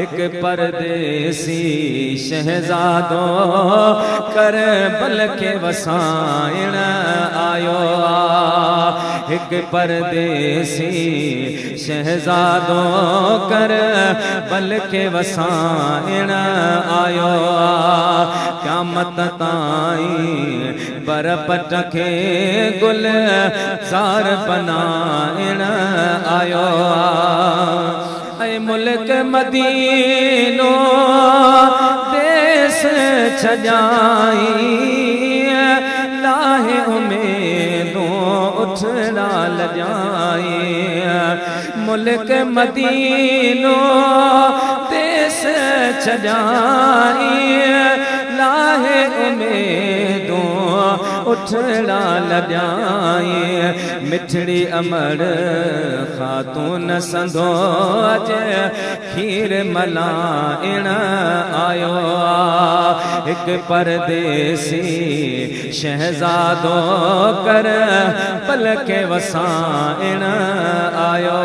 एक परदेसी शहजादो करबल के वसाइण आयो एक परदेसी शहजादो करबल के वसाइण आयो क़यामत ताईं बरफ टके गुल ज़ार बनाइण आयो ऐ मुल्क मदीनो देश छजाई लाहे उम्मीदों उठड़ा लजाई मुल्क मदीनो देश छजाई लाहे उम्मीदों उठड़ा लजाई मिठड़ी अमर खातून संदो अज खीर मलाइण आयो एक परदेसी शहजादो कर पल के वसाइण आयो